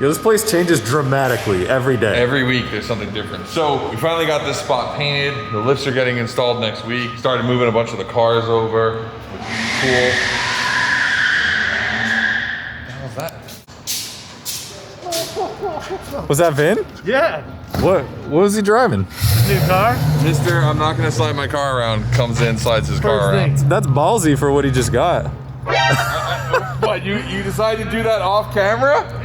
Yo, this place changes dramatically every day. Every week there's something different. So we finally got this spot painted. The lifts are getting installed next week. Started moving a bunch of the cars over, which is cool. What the hell was that? Was that Vin? Yeah. What was he driving? New car? Mister, I'm not gonna slide my car around, comes in, slides his car around. That's ballsy for what he just got. What, you decided to do that off camera?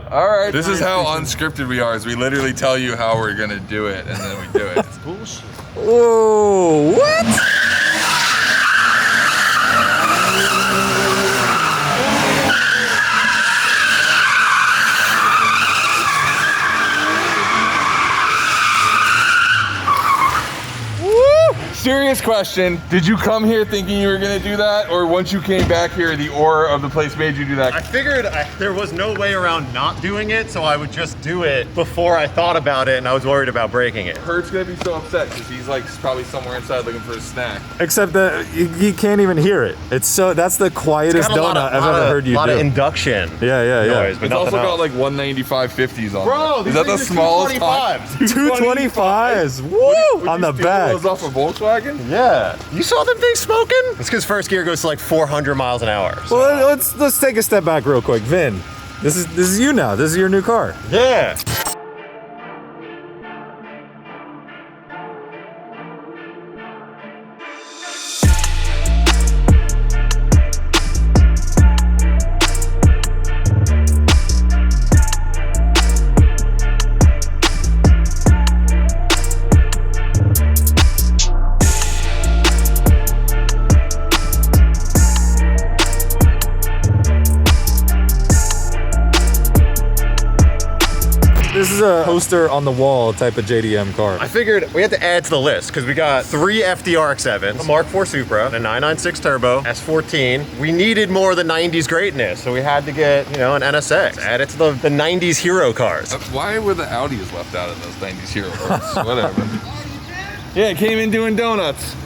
All right. This is how unscripted we are, is we literally tell you how we're gonna do it, and then we do it. It's bullshit. Whoa, what? Serious question. Did you come here thinking you were gonna do that? Or once you came back here, the aura of the place made you do that? I figured there was no way around not doing it, so I would just do it before I thought about it and I was worried about breaking it. Kurt's gonna be so upset because he's like probably somewhere inside looking for a snack. Except that he can't even hear it. It's so, that's the quietest donut I've ever heard you do. A lot of induction noise, but it's also got like 195/50s on Bro, there. Is that the smallest? 225s. Woo! On the back. Those off a Volkswagen? Yeah. You saw them things smoking? It's because first gear goes to like 400 miles an hour. So. Well, let's take a step back real quick. Vin, this is you now. This is your new car. Yeah. This is a poster on the wall type of JDM car. I figured we had to add to the list because we got 3 FDRX7s, a Mark IV Supra, a 996 Turbo, S14. We needed more of the 90s greatness, so we had to get, you know, an NSX. Add it to the 90s hero cars. Why were the Audis left out of those 90s hero cars? Whatever. Yeah, it came in doing donuts.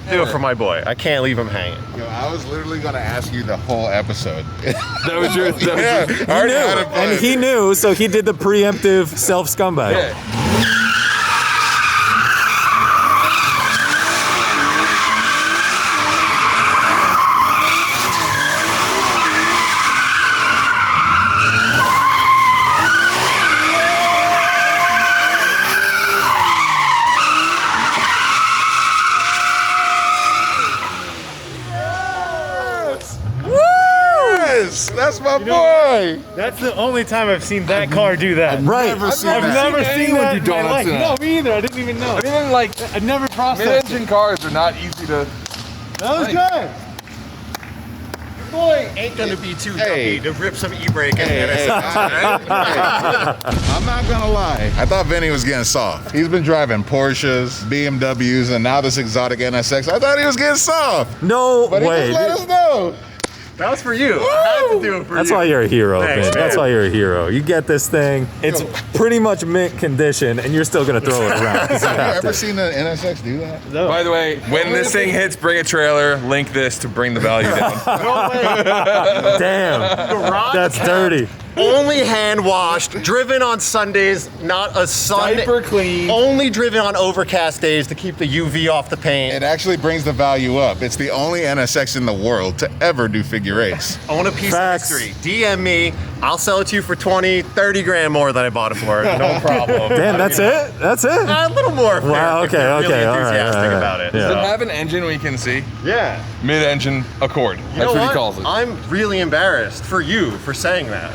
Do it for my boy. I can't leave him hanging. Yo, I was literally gonna ask you the whole episode. That was your. That was your He knew, and he knew, so he did the preemptive self-scumbag. Yeah. That's my boy. That's the only time I've seen that car do that. Right. I've I've never seen that in my life. No, me either. I didn't even know. I mean, like, I never processed it. mid-engine cars are not easy to. That was good. Boy ain't gonna be too dummy to rip some e-brake in the I'm not gonna lie. I thought Vinny was getting soft. He's been driving Porsches, BMWs, and now this exotic NSX. I thought he was getting soft. No But way. he just let us know. That was for you. I had to do it for That's you. why you're a hero, Thanks, Vin. That's man. why you're a hero. You get this thing. It's pretty much mint condition, and you're still gonna throw it around. 'cause you Have you have ever to. seen an NSX do that? By the way, when this thing hits, bring a trailer. Link this to bring the value down. No way. Damn, Garage that's cab, dirty. Only hand washed, driven on Sundays, not a Sunday. Diaper clean. Only driven on overcast days to keep the UV off the paint. It actually brings the value up. It's the only NSX in the world to ever do figure eights. I want a piece Facts. of history. DM me. I'll sell it to you for 20, 30 grand more than I bought it for. No problem. Damn, that's it? That's it? A little more. Wow, if you're okay, really all right, enthusiastic all right. about it. Yeah. Does it have an engine we can see? Yeah. Mid-engine Accord. You That's know what what? he calls it. I'm really embarrassed for you for saying that.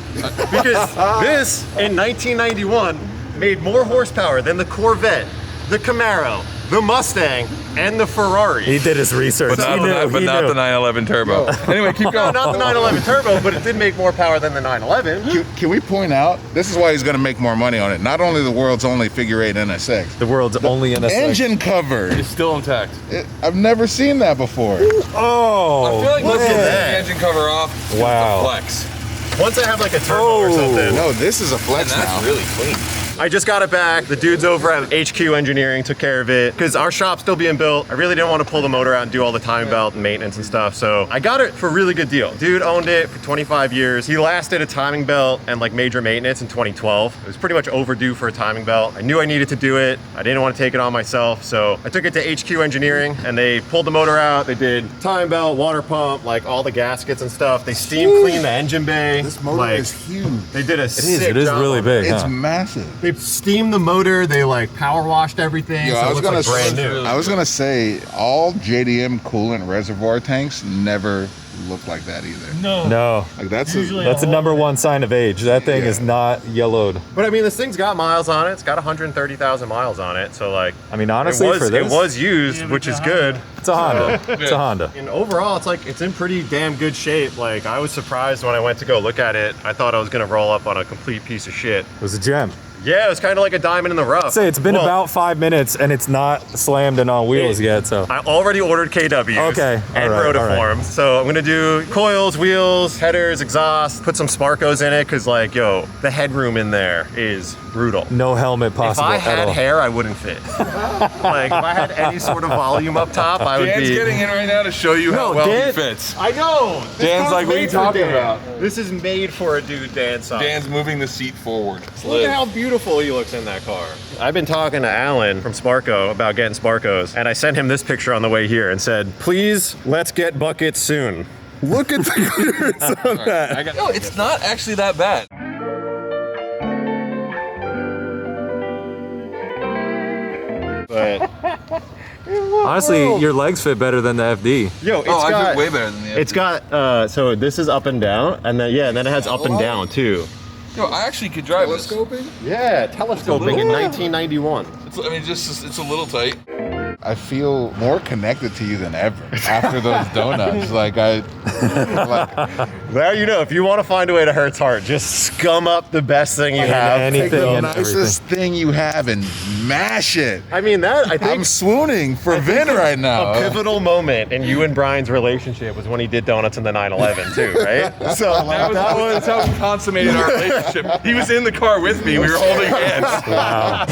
Because this, in 1991, made more horsepower than the Corvette, the Camaro, the Mustang, and the Ferrari. He did his research. But not, He knew, the, but he not knew. the 911 Turbo. Anyway, keep No, going. not the 911 Turbo, but it did make more power than the 911. Can we point out, this is why he's gonna make more money on it. Not only the world's only figure eight NSX. The world's only NSX. Engine cover. It's still intact. I've never seen that before. Oh, I feel like look let's at get that. the engine cover off. Wow. Flex. Once I have like a turbo or something. No, this is a flex And that's now. really clean. I just got it back. The dudes over at HQ Engineering took care of it because our shop's still being built. I really didn't want to pull the motor out and do all the timing belt and maintenance and stuff. So I got it for a really good deal. Dude owned it for 25 years. He last did a timing belt and like major maintenance in 2012. It was pretty much overdue for a timing belt. I knew I needed to do it. I didn't want to take it on myself. So I took it to HQ Engineering and they pulled the motor out. They did timing belt, water pump, like all the gaskets and stuff. They steam cleaned the engine bay. This motor is huge. They did a sick It is job really on big, It's huh? massive. They steamed the motor. They like power washed everything. Yo, So it looks like brand new. I was gonna say all JDM coolant reservoir tanks never look like that either. No. Like that's That's the #1 sign of age. That thing is not yellowed. But I mean, this thing's got miles on it. It's got 130,000 miles on it. So like, I mean, honestly, for this, it was used, which is good. it's a Honda. It's a Honda. And overall, it's in pretty damn good shape. Like, I was surprised when I went to go look at it. I thought I was gonna roll up on a complete piece of shit. It was a gem. Yeah, it was kind of like a diamond in the rough. Say it's been Well, about 5 minutes and it's not slammed and on wheels yet. So I already ordered KWs Okay, and all right. rotiforms. So I'm gonna do coils, wheels, headers, exhaust, put some Sparkos in it, cause like, yo, the headroom in there is brutal. no helmet possible If I at had all. hair, I wouldn't fit. Like, if I had any sort of volume up top, I would Dan's be... getting in right now to show you how well Dan- he fits. I know! This Dan's car's like, what are you made for talking Dan. about? This is made for a dude Dan size. Dan's moving the seat forward. Look at how beautiful he looks in that car. I've been talking to Alan from Sparko about getting Sparkos, and I sent him this picture on the way here and said, please, let's get buckets soon. Look at the clearance on that. No, it's not actually that bad. But, Honestly, your legs fit better than the FD. yo, it's I got... fit way better than the It's got, so this is up and down, and then, yeah, and then it has up and down, too. Yo, I actually could drive this. Yeah, telescoping in 1991. It's a little tight. I feel more connected to you than ever after those donuts. Like Well, you know, if you want to find a way to Hert's heart, just scum up the best thing you have. anything take the and nicest thing you have and mash it. I mean, that, I think... I'm swooning for Vin right now. A pivotal moment in you and Brian's relationship was when he did donuts in the 911 too, right? So That was how we consummated our relationship. He was in the car with me. We were holding hands. Wow.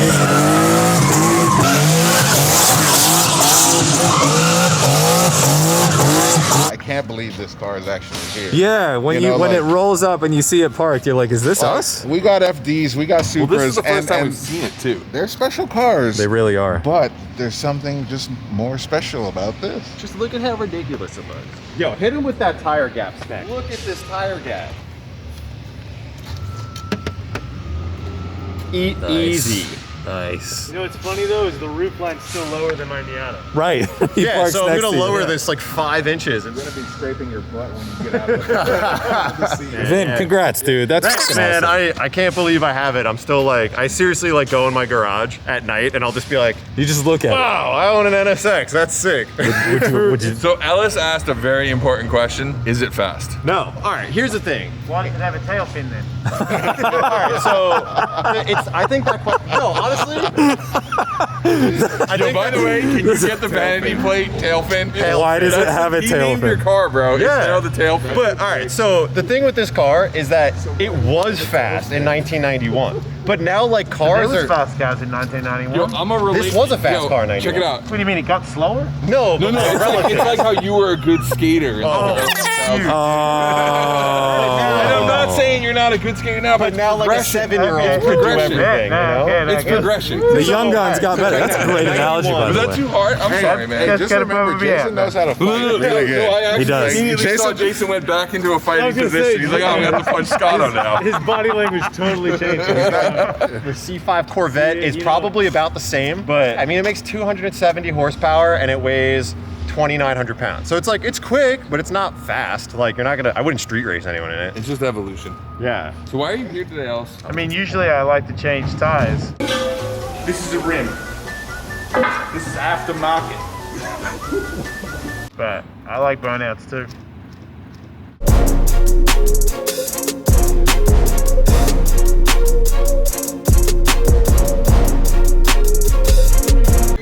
I can't believe this car is actually here. Yeah, when You know, when like- it rolls up and you see it parked, you're like, is this us? We got FDs, we got Supras, Well, this is the first time and we've seen it too. they're special cars. They really are. But there's something just more special about this. just look at how ridiculous it looks. Yo, hit him with that tire gap spec. Look at this tire gap. Eat easy. Nice. You know what's funny though is the roof line's still lower than my Miata. Right. He Yeah, parks so I'm next gonna to you. lower this like 5 inches. You're gonna be scraping your butt when you get out of the Vin, congrats, dude. That's Thanks, fucking man. awesome. I can't believe I have it. I'm still like, I seriously like go in my garage at night and I'll just be like, You just look at wow, I own an NSX. That's sick. it. Would you, So Ellis asked a very important question. Is it fast? No. All right, here's the thing. Why does it have a tail fin then? All right, so I think that question, no, honestly, I think By the way, can you get the vanity plate tail fin? Why does it have a He tail named your fin? car, bro. Yeah. It's now the tail fin. But all right, so the thing with this car is that it was fast in 1991, but now like There cars was are. fast cars in 1991. Yo, I'm a This was a fast car in Check 91. it out. What do you mean it got slower? No, No, but it's like how you were a good skater. In the early 2000s. And I'm not saying you're not a good skater now, but now like a progression. 7-year-old It's could do progression. everything, you know? It's progression. The young guns got better. That's a great analogy, by Was the that way. too hard? I'm sorry, man. Just Just gotta remember, put it Jason knows how to fight really good. I actually He does. immediately saw Jason went back into a fighting position. He's like, oh, I'm gonna have to punch Scott on now. His body language totally changed. The C5 Corvette is probably about the same, but I mean, it makes 270 horsepower and it weighs 2,900 pounds. So it's like, it's quick, but it's not fast. Like, you're not gonna, I wouldn't street race anyone in it. It's just evolution. Yeah. So why are you here today, Ellis? I mean, usually I like to change tires. This is a rim. This is aftermarket. But I like burnouts too.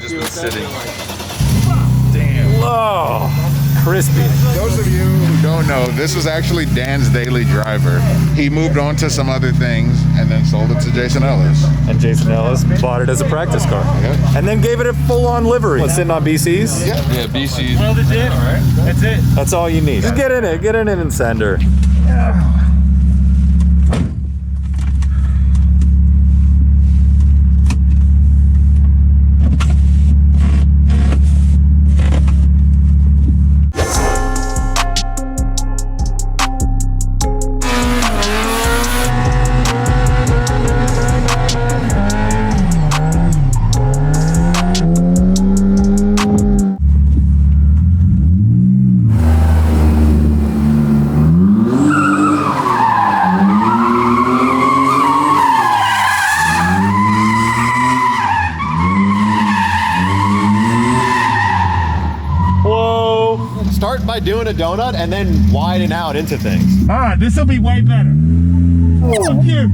Just been sitting. Oh, crispy. Those of you who don't know, this was actually Dan's daily driver. He moved on to some other things and then sold it to Jason Ellis. And Jason Ellis bought it as a practice car. Yep. And then gave it a full-on livery. What's sitting on BCs? Yeah. Yeah, BC's. Well, that's it. All right. That's it. That's all you need. Just get in it and send her. Start by doing a donut and then widen out into things. All right, this will be way better. Fuck you.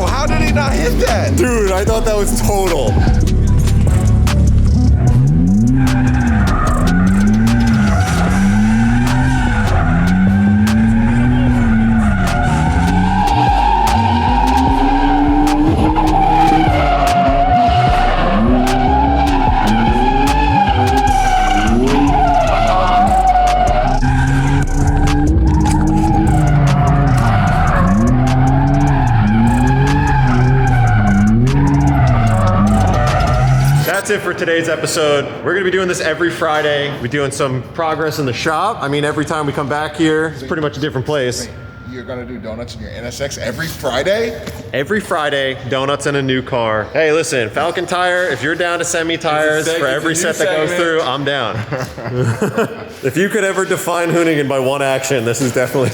How did he not hit that? Dude, I thought that was total. That's it for today's episode. We're gonna be doing this every Friday. We're doing some progress in the shop. I mean, every time we come back here, it's pretty much a different place. You're gonna do donuts in your NSX every Friday? Every Friday, donuts in a new car. Hey, listen, Falcon Tire, if you're down to send me tires for every set that goes through, I'm down. If you could ever define Hoonigan by one action, this is definitely